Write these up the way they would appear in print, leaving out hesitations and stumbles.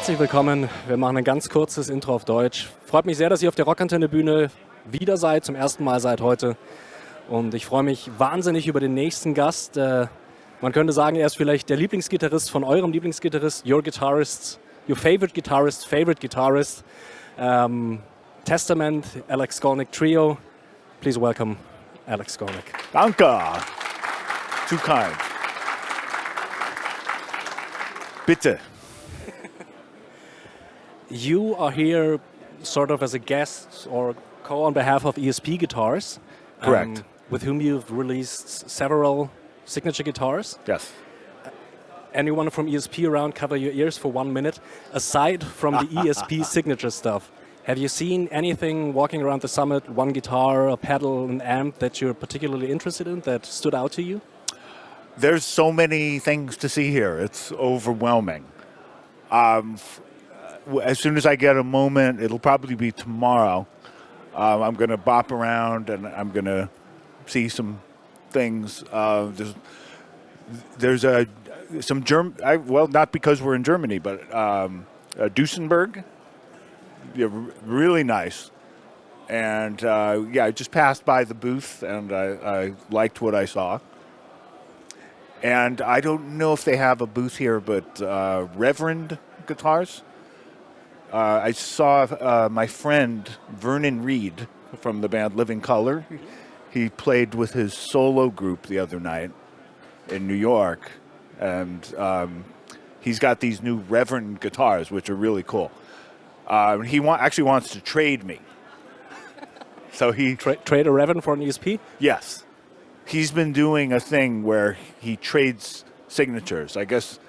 Herzlich willkommen. Wir machen ein ganz kurzes Intro auf Deutsch. Freut mich sehr, dass ihr auf der Rockantenne-Bühne wieder seid, zum ersten Mal seit heute. Und ich freue mich wahnsinnig über den nächsten Gast. Man könnte sagen, er ist vielleicht der Lieblingsgitarrist von eurem Lieblingsgitarrist, your guitarist, your favorite guitarist. Testament, Alex Skolnick Trio. Please welcome Alex Skolnick. Danke. Too kind. Bitte. You are here sort of as a guest or on behalf of ESP Guitars. Correct. With whom you've released several signature guitars. Yes. Anyone from ESP around, cover your ears for 1 minute. Aside from the ESP signature stuff, have you seen anything walking around the summit, one guitar, a pedal, an amp that you're particularly interested in that stood out to you? There's so many things to see here. It's overwhelming. As soon as I get a moment, it'll probably be tomorrow. I'm going to bop around and I'm going to see some things. There's some German. Well, not because we're in Germany, but Duesenberg. Yeah, really nice. And I just passed by the booth and I liked what I saw. And I don't know if they have a booth here, but Reverend Guitars. I saw my friend Vernon Reed from the band Living Colour. He played with his solo group the other night in New York, and he's got these new Reverend guitars, which are really cool. He actually wants to trade me. So he trade a Reverend for an ESP? Yes, he's been doing a thing where he trades signatures. I guess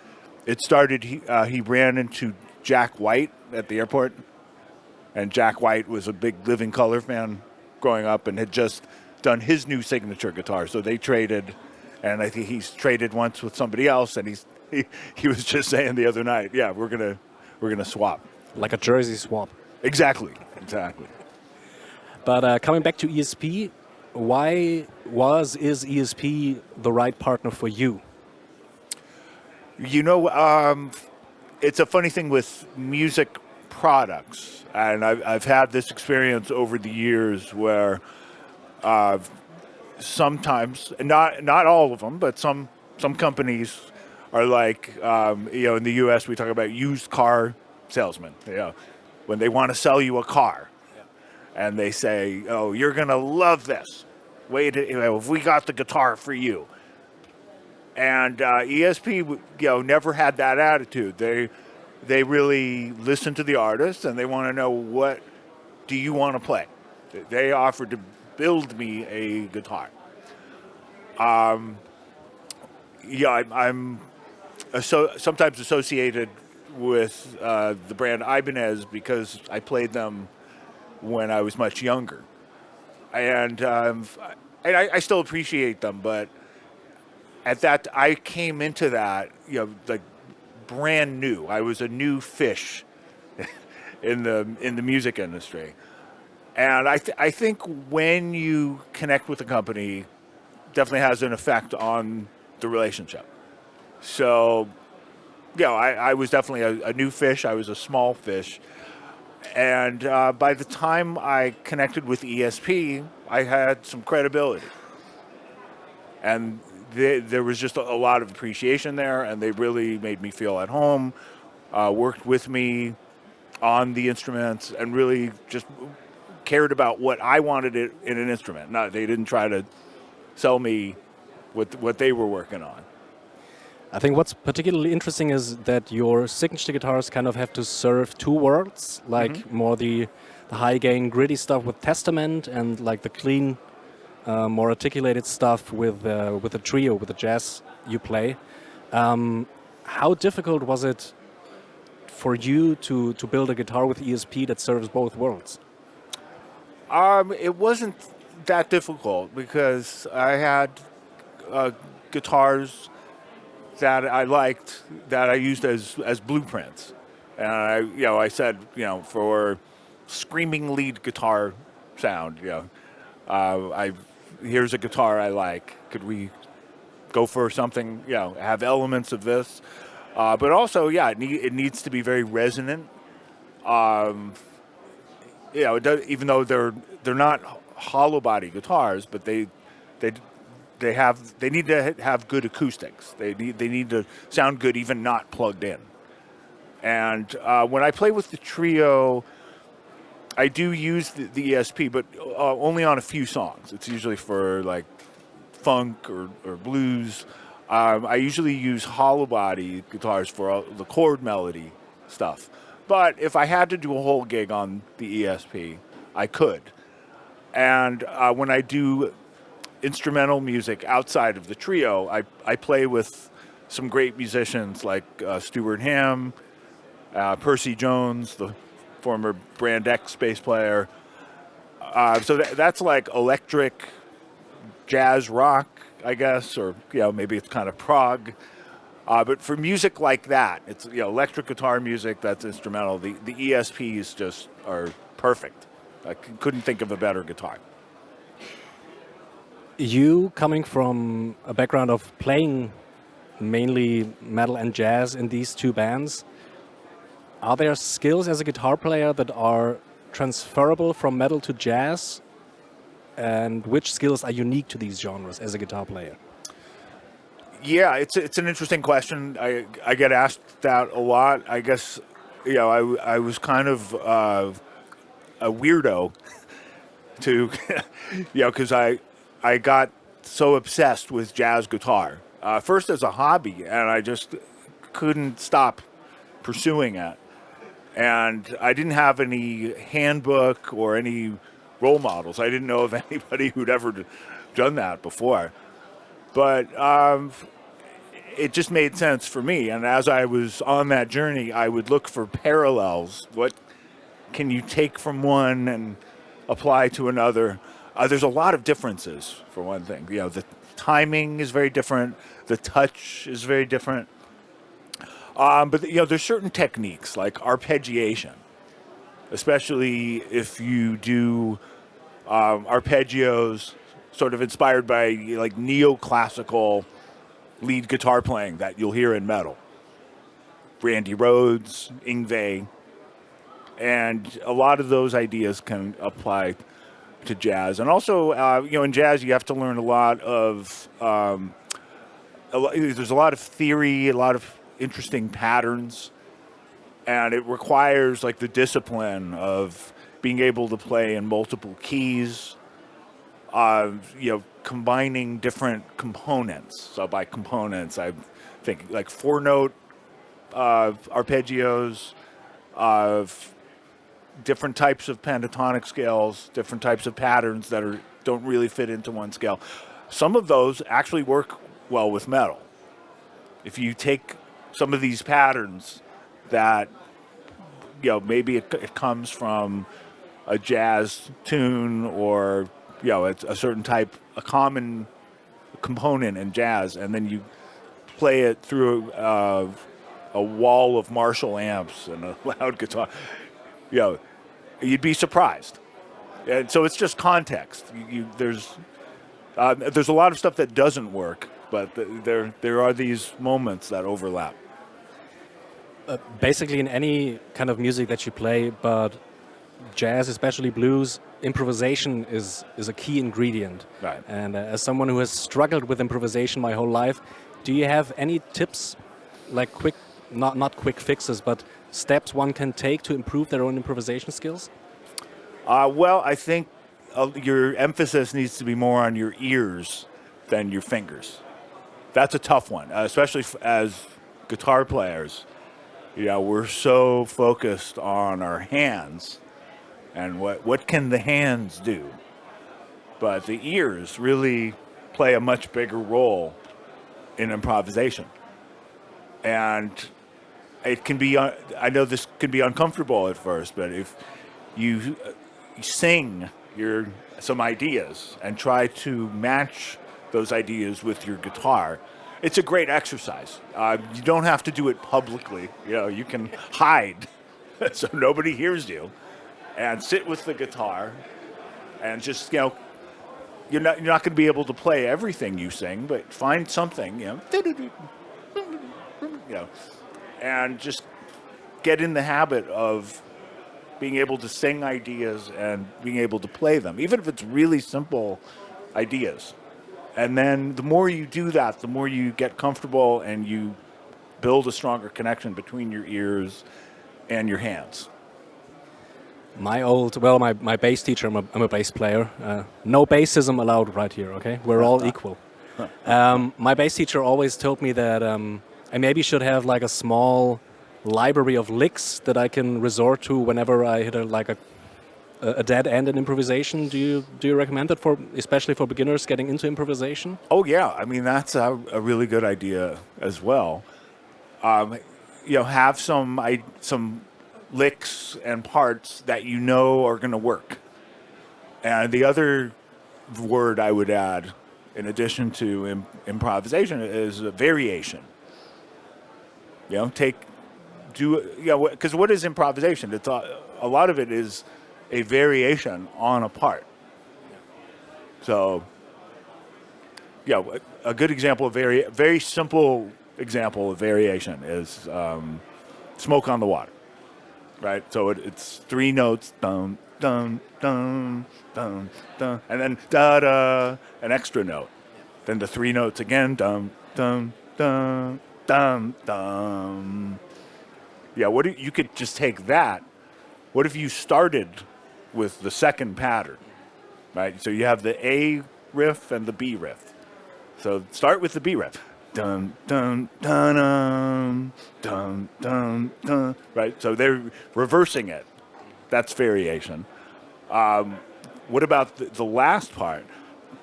it started. He ran into Jack White at the airport, and Jack White was a big Living Colour fan growing up and had just done his new signature guitar. So they traded, and I think he's traded once with somebody else, and he was just saying the other night, yeah, we're gonna swap. Like a jersey swap. Exactly. But coming back to ESP, is ESP the right partner for you? You know, it's a funny thing with music products, and I've had this experience over the years where sometimes, not all of them, but some companies are like, in the U.S. we talk about used car salesmen. When they want to sell you a car, and they say, "Oh, you're gonna love this. Wait, if we got the guitar for you." And ESP, never had that attitude. They really listen to the artist and they want to know, what do you want to play? They offered to build me a guitar. I'm sometimes associated with the brand Ibanez because I played them when I was much younger. And I still appreciate them, but at that, I came into that, like brand new. I was a new fish in the music industry, and I think when you connect with a company, definitely has an effect on the relationship. So, I was definitely a new fish. I was a small fish, and by the time I connected with ESP, I had some credibility, and there was just a lot of appreciation there, and they really made me feel at home, worked with me on the instruments, and really just cared about what I wanted in an instrument. They didn't try to sell me what they were working on. I think what's particularly interesting is that your signature guitars kind of have to serve two worlds, like more the high-gain, gritty stuff with Testament, and like the clean, more articulated stuff with the trio, with the jazz you play. How difficult was it for you to build a guitar with ESP that serves both worlds? It wasn't that difficult because I had guitars that I liked that I used as blueprints, and I said, for screaming lead guitar sound, here's a guitar I like. Could we go for something, have elements of this? But also, yeah, it needs to be very resonant. It does, even though they're not hollow body guitars, but they they need to have good acoustics. They need to sound good even not plugged in. And when I play with the trio, I do use the ESP, but only on a few songs. It's usually for like funk or blues. I usually use hollow body guitars for the chord melody stuff. But if I had to do a whole gig on the ESP, I could. And when I do instrumental music outside of the trio, I play with some great musicians like Stuart Hamm, Percy Jones, the former Brand X bass player. So that's like electric jazz rock, I guess, or maybe it's kind of prog. But for music like that, it's electric guitar music that's instrumental. The ESPs just are perfect. I couldn't think of a better guitar. You coming from a background of playing mainly metal and jazz in these two bands, are there skills as a guitar player that are transferable from metal to jazz? And which skills are unique to these genres as a guitar player? Yeah, it's an interesting question. I get asked that a lot. I guess I was kind of a weirdo to because I got so obsessed with jazz guitar first as a hobby, and I just couldn't stop pursuing it. And I didn't have any handbook or any role models. I didn't know of anybody who'd ever done that before. But it just made sense for me. And as I was on that journey, I would look for parallels. What can you take from one and apply to another? There's a lot of differences, for one thing. The timing is very different. The touch is very different. But there's certain techniques like arpeggiation, especially if you do arpeggios sort of inspired by like neoclassical lead guitar playing that you'll hear in metal. Randy Rhoads, Yngwie, and a lot of those ideas can apply to jazz. And also, in jazz, you have to learn a lot of, there's a lot of theory, a lot of interesting patterns, and it requires like the discipline of being able to play in multiple keys, combining different components. So by components, I think like 4-note arpeggios, of different types of pentatonic scales, different types of patterns that don't really fit into one scale. Some of those actually work well with metal. If you take some of these patterns that, maybe it comes from a jazz tune or, it's a certain type, a common component in jazz, and then you play it through a wall of Marshall amps and a loud guitar, you'd be surprised. And so it's just context. There's a lot of stuff that doesn't work, but there are these moments that overlap. Basically in any kind of music that you play, but jazz, especially blues, improvisation is a key ingredient. Right. And as someone who has struggled with improvisation my whole life, do you have any tips, like not quick fixes, but steps one can take to improve their own improvisation skills? Well, I think your emphasis needs to be more on your ears than your fingers. That's a tough one, especially as guitar players. We're so focused on our hands and what can the hands do. But the ears really play a much bigger role in improvisation. And it can be, I know this can be uncomfortable at first, but if you sing some ideas and try to match those ideas with your guitar, it's a great exercise. You don't have to do it publicly. You can hide so nobody hears you and sit with the guitar and just, you're not going to be able to play everything you sing, but find something, and just get in the habit of being able to sing ideas and being able to play them, even if it's really simple ideas. And then the more you do that, the more you get comfortable and you build a stronger connection between your ears and your hands. My bass teacher, I'm a bass player. No bassism allowed right here, okay? We're all equal. My bass teacher always told me that I maybe should have like a small library of licks that I can resort to whenever I hit a dead end in improvisation. Do you recommend that especially for beginners getting into improvisation? Oh yeah, I mean that's a really good idea as well. Have some licks and parts that you know are going to work. And the other word I would add, in addition to improvisation, is variation. Because what is improvisation? It's a lot of it is a variation on a part. So, a good example of very simple example of variation is Smoke on the Water, right? So it's three notes, dum dum dum dum dum, and then da da, an extra note. Then the three notes again, dum dum dum dum dum. Yeah, you could just take that. What if you started with the second pattern, right? So you have the A riff and the B riff. So start with the B riff. Dun dun dun dun dun dun dun. Right? So they're reversing it. That's variation. What about the last part?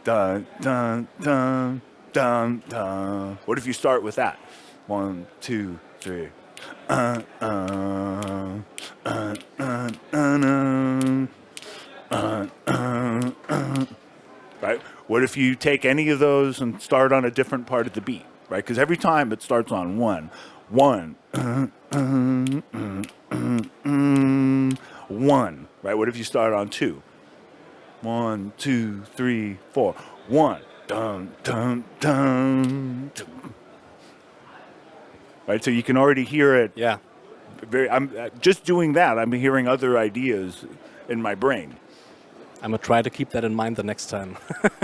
Dun dun dun dun dun. What if you start with that? 1, 2, 3. Right? What if you take any of those and start on a different part of the beat, right? Because every time it starts on one, one, right? What if you start on 2? 1, 2, 3, 4. 1, dun, dun, dun, dun. Right, so you can already hear it. Yeah. I'm just doing that. I'm hearing other ideas in my brain. I'm gonna try to keep that in mind the next time.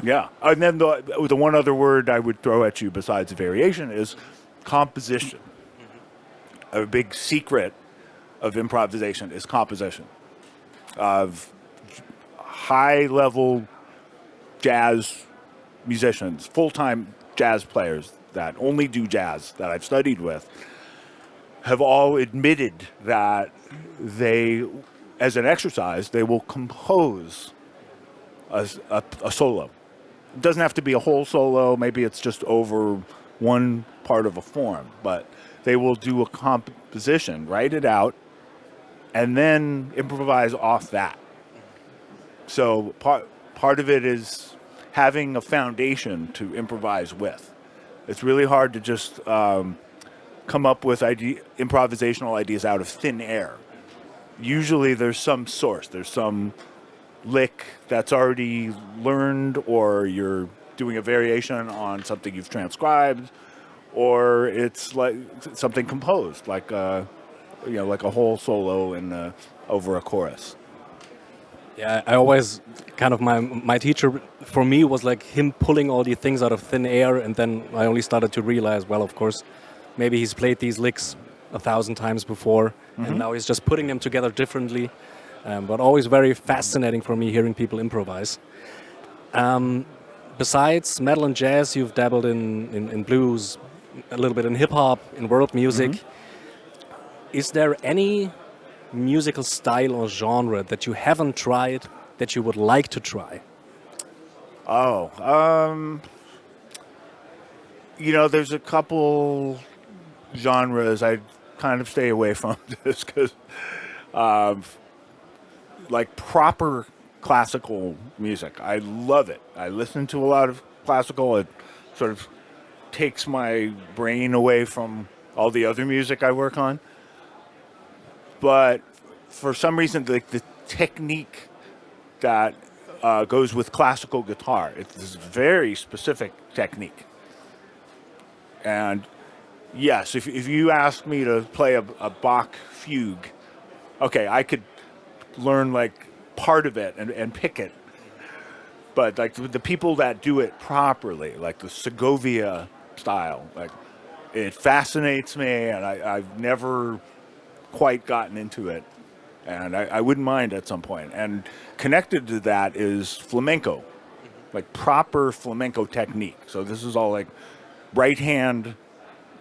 Yeah, and then the one other word I would throw at you besides variation is composition. Mm-hmm. A big secret of improvisation is composition. Of high-level jazz musicians, full-time jazz players that only do jazz that I've studied with have all admitted that they, as an exercise, they will compose a solo. It doesn't have to be a whole solo. Maybe it's just over one part of a form, but they will do a composition, write it out, and then improvise off that. So part of it is having a foundation to improvise with. It's really hard to just come up with improvisational ideas out of thin air. Usually there's some source, there's some lick that's already learned, or you're doing a variation on something you've transcribed, or it's like something composed, like like a whole solo over a chorus. Yeah, I always kind of my teacher for me was like him pulling all these things out of thin air, and then I only started to realize, well, of course, maybe he's played these licks 1,000 times before, and now he's just putting them together differently. But always very fascinating for me hearing people improvise. Besides metal and jazz, you've dabbled in blues, a little bit in hip hop, in world music. Mm-hmm. Is there any musical style or genre that you haven't tried that you would like to try? There's a couple genres I kind of stay away from just because, like proper classical music, I love it. I listen to a lot of classical. It sort of takes my brain away from all the other music I work on. But for some reason, the technique that goes with classical guitar, it's this very specific technique. And Yes, if you asked me to play a Bach fugue, okay, I could learn like part of it and pick it. But like the people that do it properly, like the Segovia style, like it fascinates me, and I've never quite gotten into it, and I wouldn't mind at some point. And connected to that is flamenco, like proper flamenco technique. So this is all like right hand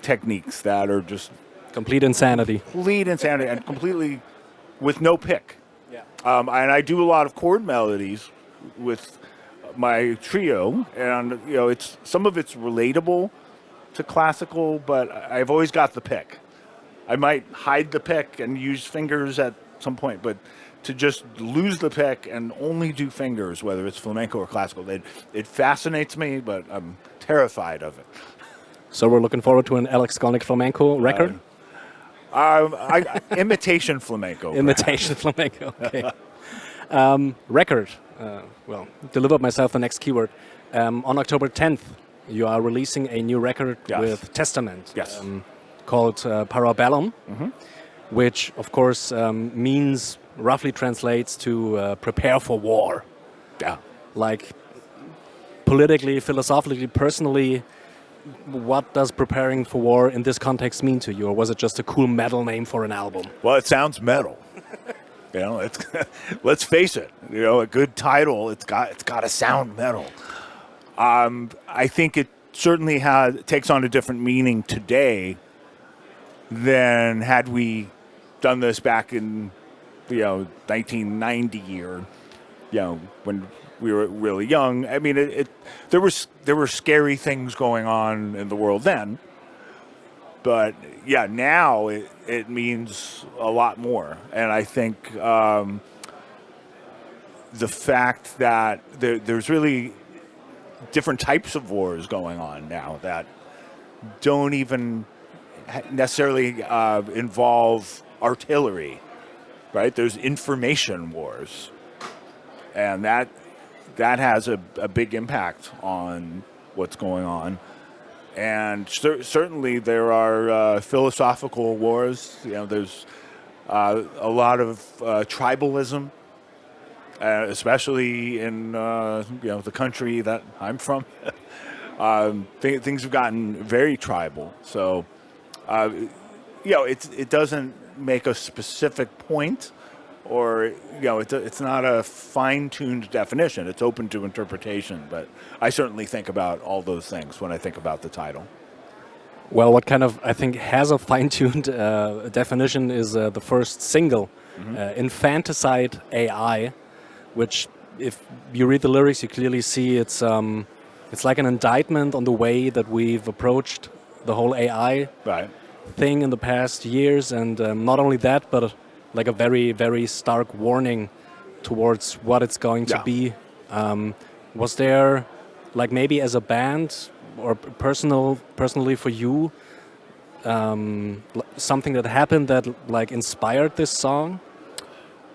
techniques that are just Complete insanity. complete insanity and completely with no pick. Yeah. And I do a lot of chord melodies with my trio, and it's some of it's relatable to classical, but I've always got the pick. I might hide the pick and use fingers at some point, but to just lose the pick and only do fingers, whether it's flamenco or classical, it fascinates me, but I'm terrified of it. So we're looking forward to an Alex Skolnick flamenco record. Imitation flamenco. Imitation flamenco. Okay. Record. Well, delivered myself the next keyword. On October 10th, you are releasing a new record Yes. with Testament. Yes. Called Parabellum, which of course means, roughly translates to prepare for war. Yeah. Like politically, philosophically, personally, what does preparing for war in this context mean to you? Or was it just a cool metal name for an album? Well, it sounds metal. It's let's face it. A good title. It's got to sound metal. I think it certainly takes on a different meaning today than had we done this back in 1990 or when we were really young. I mean, there were scary things going on in the world then, but yeah, now it means a lot more. And I think the fact that there's really different types of wars going on now that don't even necessarily involve artillery, right? There's information wars, and that has a big impact on what's going on. And certainly there are philosophical wars. There's a lot of tribalism, especially in the country that I'm from. Things have gotten very tribal. So, it doesn't make a specific point, or it's not a fine-tuned definition. It's open to interpretation. But I certainly think about all those things when I think about the title. Well, what kind of, I think, has a fine-tuned definition is the first single, Infanticide AI, which, if you read the lyrics, you clearly see it's like an indictment on the way that we've approached the whole AI thing in the past years, and not only that, but like a very, very stark warning towards what it's going to be. Was there, like maybe as a band or personally for you, something that happened that like inspired this song?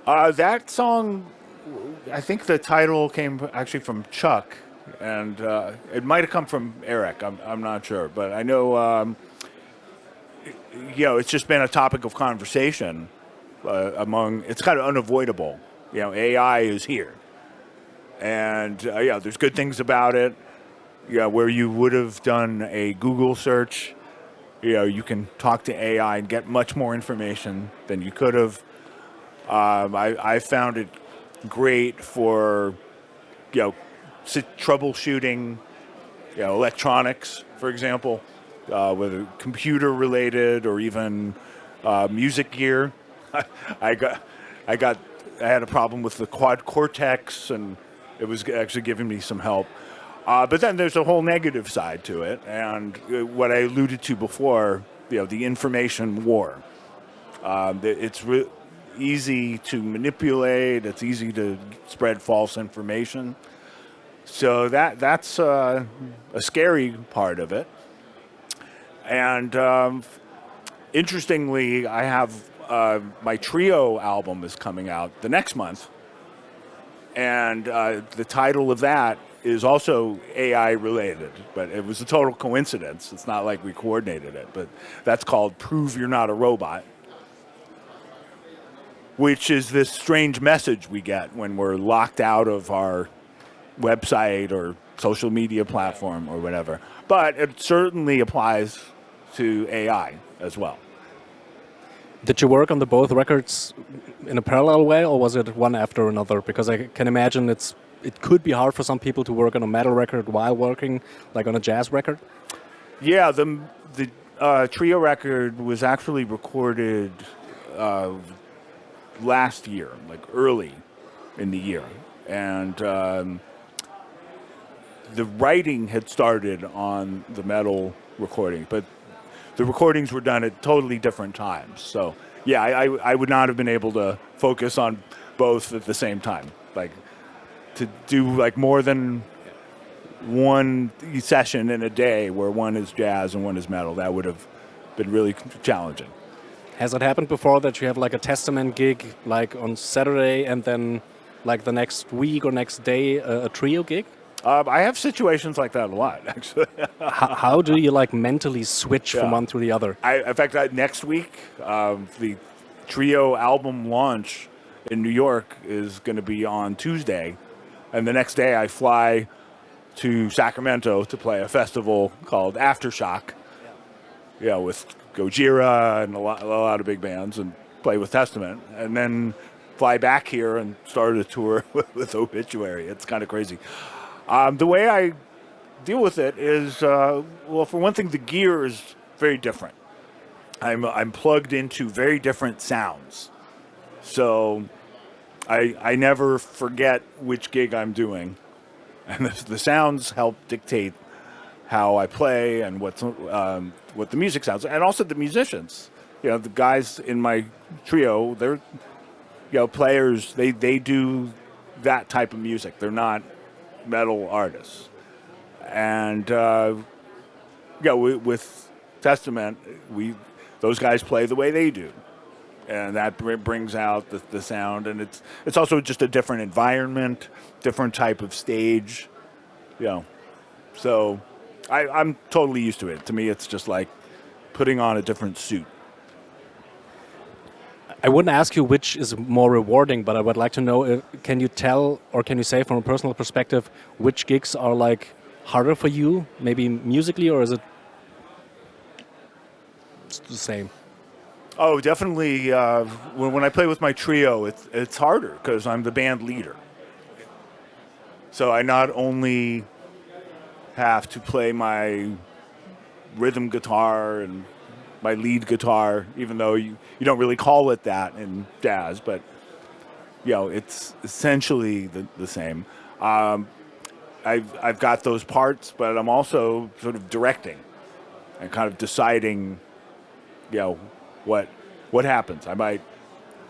That song, I think the title came actually from Chuck, and it might have come from Eric. I'm not sure, but I know it's just been a topic of conversation among. It's kind of unavoidable. AI is here, and there's good things about it. Where you would have done a Google search, you can talk to AI and get much more information than you could have. I found it great for troubleshooting electronics, for example, whether computer related or even music gear. I had a problem with the quad cortex, and it was actually giving me some help. But then there's a whole negative side to it, and what I alluded to before, the information war. It's easy to manipulate. It's easy to spread false information. So that's a scary part of it. And interestingly, I have my trio album is coming out the next month, and the title of that is also AI related, but it was a total coincidence. It's not like we coordinated it, but that's called Prove You're Not a Robot, which is this strange message we get when we're locked out of our website or social media platform or whatever. But it certainly applies to AI as well. Did you work on the both records in a parallel way, or was it one after another? Because I can imagine it could be hard for some people to work on a metal record while working like on a jazz record. Yeah, the trio record was actually recorded last year, like early in the year, and the writing had started on the metal recording, but the recordings were done at totally different times. So yeah, I would not have been able to focus on both at the same time. Like to do like more than one session in a day where one is jazz and one is metal, that would have been really challenging. Has it happened before that you have like a Testament gig like on Saturday and then like the next week or next day a trio gig? I have situations like that a lot, actually. How do you like mentally switch from one to the other? In fact, next week, the trio album launch in New York is going to be on Tuesday, and the next day I fly to Sacramento to play a festival called Aftershock. Yeah, with Gojira and a lot of big bands, and play with Testament, and then fly back here and start a tour with Obituary. It's kind of crazy. The way I deal with it is, well, for one thing, the gear is very different. I'm plugged into very different sounds, so I never forget which gig I'm doing, and the sounds help dictate how I play and what the music sounds, and also the musicians. You know, the guys in my trio, they're players. They do that type of music. They're not metal artists, and with Testament, those guys play the way they do, and that brings out the sound, and it's also just a different environment, different type of stage, So I'm totally used to it. To me, it's just like putting on a different suit. I wouldn't ask you which is more rewarding, but I would like to know, can you tell or can you say from a personal perspective which gigs are like harder for you, maybe musically, or is it the same? Oh, definitely. When I play with my trio, it's harder because I'm the band leader. So I not only have to play my rhythm guitar and my lead guitar, even though you don't really call it that in jazz, but it's essentially the same. I've got those parts, but I'm also sort of directing and kind of deciding, what happens. I might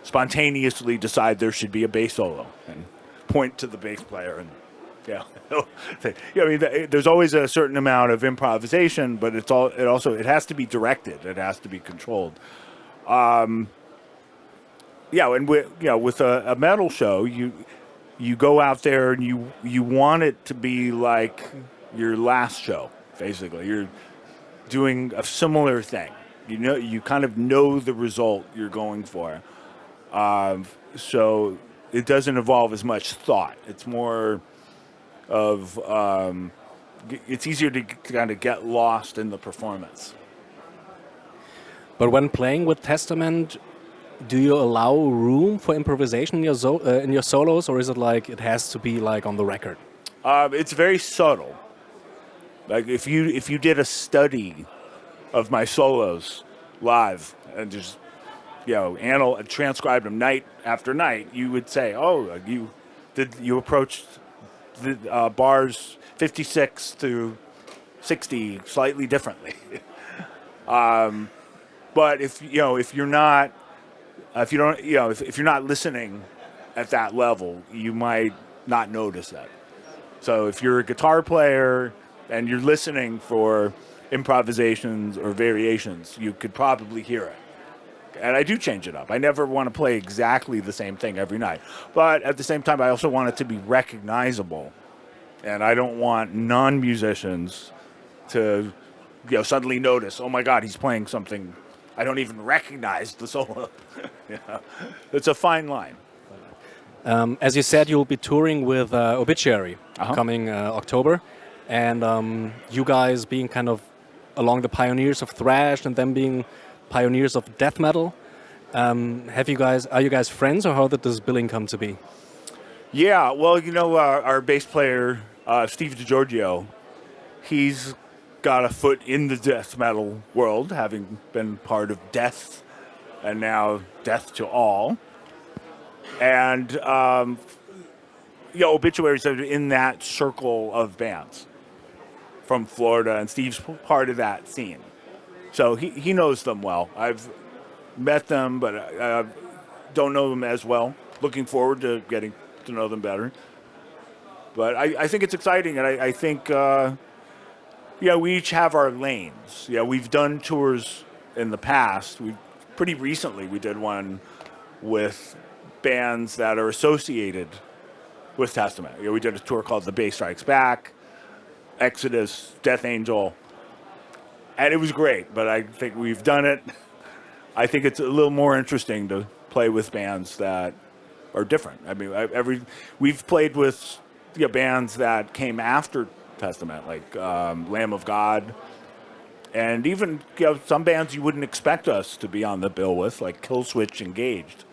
spontaneously decide there should be a bass solo and point to the bass player and there's always a certain amount of improvisation, but it has to be directed. It has to be controlled. And with a metal show, you go out there and you want it to be like your last show. Basically, you're doing a similar thing. You kind of know the result you're going for. So it doesn't involve as much thought. It's more of it's easier to kind of get lost in the performance. But when playing with Testament, do you allow room for improvisation in your solos, or is it like it has to be like on the record? It's very subtle. Like if you did a study of my solos live and just transcribed them night after night, you would say, oh, you approached the bars 56 through 60 slightly differently. But if you're not listening at that level, you might not notice that. So if you're a guitar player and you're listening for improvisations or variations, you could probably hear it. And I do change it up. I never want to play exactly the same thing every night. But at the same time, I also want it to be recognizable and I don't want non-musicians to suddenly notice, oh my God, he's playing something I don't even recognize the solo. It's a fine line. As you said, you'll be touring with Obituary coming October, and you guys being kind of along the pioneers of thrash and them being pioneers of death metal. Are you guys friends, or how did this billing come to be? Yeah, well, our bass player, Steve DiGiorgio, he's got a foot in the death metal world, having been part of Death and now Death to All. And, Obituaries are in that circle of bands from Florida, and Steve's part of that scene. So he knows them well. I've met them, but I don't know them as well. Looking forward to getting to know them better. But I think it's exciting, and I think, we each have our lanes. Yeah, we've done tours in the past. Pretty recently we did one with bands that are associated with Testament. We did a tour called The Bass Strikes Back, Exodus, Death Angel, and it was great. But I think we've done it. I think it's a little more interesting to play with bands that are different. I mean, we've played with bands that came after Testament, like Lamb of God, and even some bands you wouldn't expect us to be on the bill with, like Killswitch Engaged,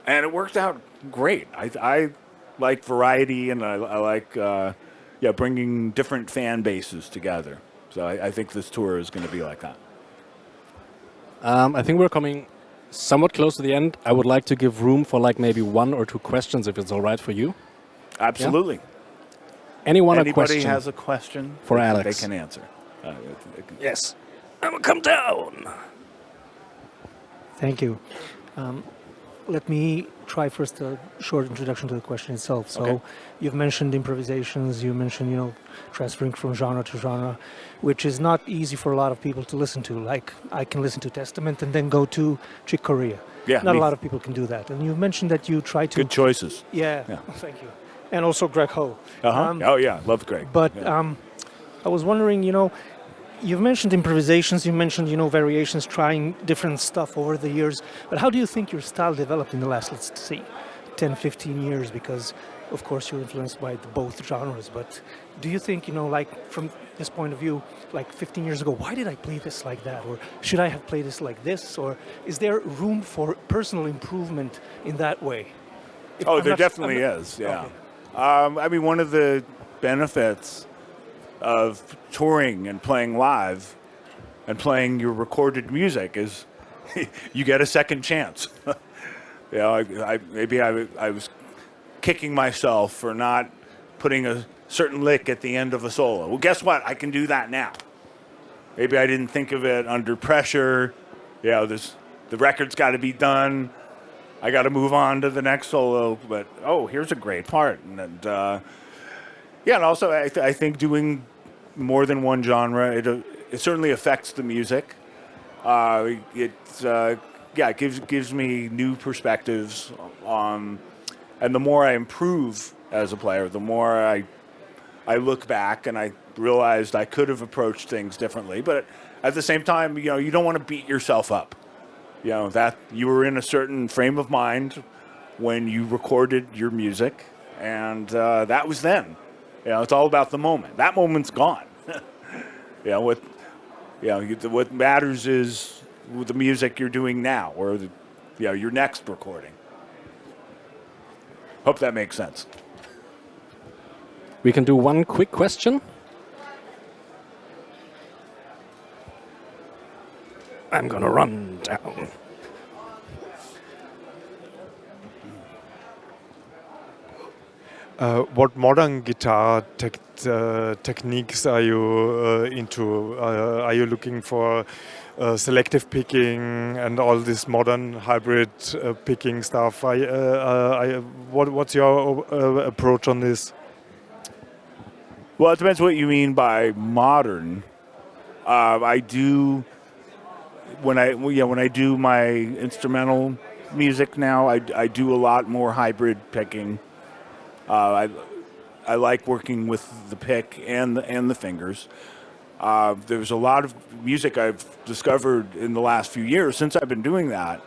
and it worked out great. I like variety, and I like bringing different fan bases together. So I think this tour is going to be like that. I think we're coming somewhat close to the end. I would like to give room for like maybe 1 or 2 questions, if it's all right for you. Absolutely. Yeah? Anybody has a question for Alex? They can answer. Yes. I will come down. Thank you. Let me try first a short introduction to the question itself. So you've mentioned improvisations, you mentioned, transferring from genre to genre, which is not easy for a lot of people to listen to. Like, I can listen to Testament and then go to Chick Corea. Yeah, not a lot of people can do that. And you've mentioned that you try to... Good choices. Yeah. Thank you. And also Greg Ho. Love Greg. But I was wondering, you've mentioned improvisations, you mentioned, variations, trying different stuff over the years. But how do you think your style developed in the last, let's say, 10, 15 years? Because, of course, you're influenced by both genres. But do you think, like from this point of view, like 15 years ago, why did I play this like that? Or should I have played this like this? Or is there room for personal improvement in that way? There definitely is, yeah. Okay. One of the benefits of touring and playing live and playing your recorded music is you get a second chance. I was kicking myself for not putting a certain lick at the end of a solo. Well, guess what? I can do that now. Maybe I didn't think of it under pressure. The record's got to be done. I got to move on to the next solo, but here's a great part, and also I think doing more than one genre it certainly affects the music. It gives me new perspectives on, and the more I improve as a player, the more I look back and I realized I could have approached things differently. But at the same time, you don't want to beat yourself up. That you were in a certain frame of mind when you recorded your music, and that was then. It's all about the moment. That moment's gone. What matters is the music you're doing now, or your next recording. Hope that makes sense. We can do one quick question. I'm gonna run down. What modern guitar techniques are you into? Are you looking for selective picking and all this modern hybrid picking stuff? What's your approach on this? Well, it depends what you mean by modern. When I do my instrumental music now, I do a lot more hybrid picking. I I like working with the pick and the fingers. There's a lot of music I've discovered in the last few years since I've been doing that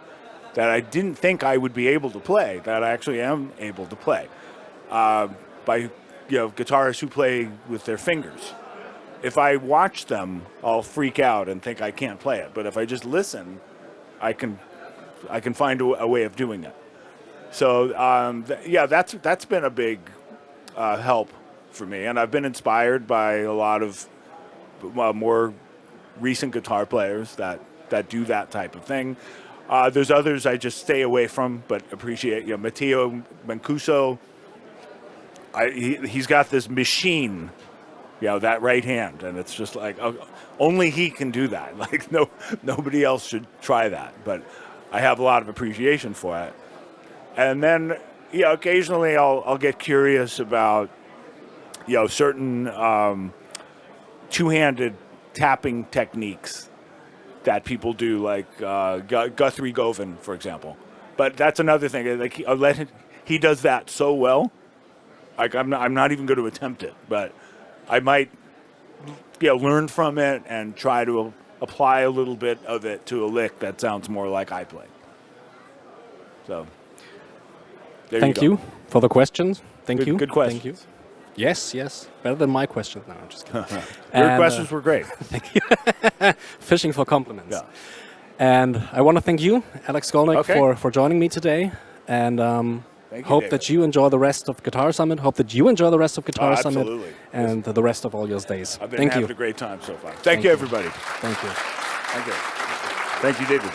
I didn't think I would be able to play, that I actually am able to play by guitarists who play with their fingers. If I watch them, I'll freak out and think I can't play it. But if I just listen, I can find a way of doing it. So that's been a big help for me, and I've been inspired by a lot of more recent guitar players that do that type of thing. There's others I just stay away from, but appreciate. Matteo Mancuso. He's got this machine, that right hand, and it's just like only he can do that. Like nobody else should try that. But I have a lot of appreciation for it. And then occasionally I'll get curious about certain two-handed tapping techniques that people do, like Guthrie Govan, for example. But that's another thing. Like he does that so well. Like I'm not even going to attempt it, but I might learn from it and try to apply a little bit of it to a lick that sounds more like I play. So thank you for the questions. Thank you. Good questions. Thank you. Yes. Better than my questions. No, I'm just kidding. Your questions were great. Thank you. Fishing for compliments. Yeah. And I want to thank you, Alex Skolnick, for joining me today. And hope that you enjoy the rest of Guitar Summit. Hope that you enjoy the rest of Guitar Summit. Absolutely. And the rest of all your days. I've been having a great time so far. Thank you, everybody. Thank you. Thank you. Thank you, David.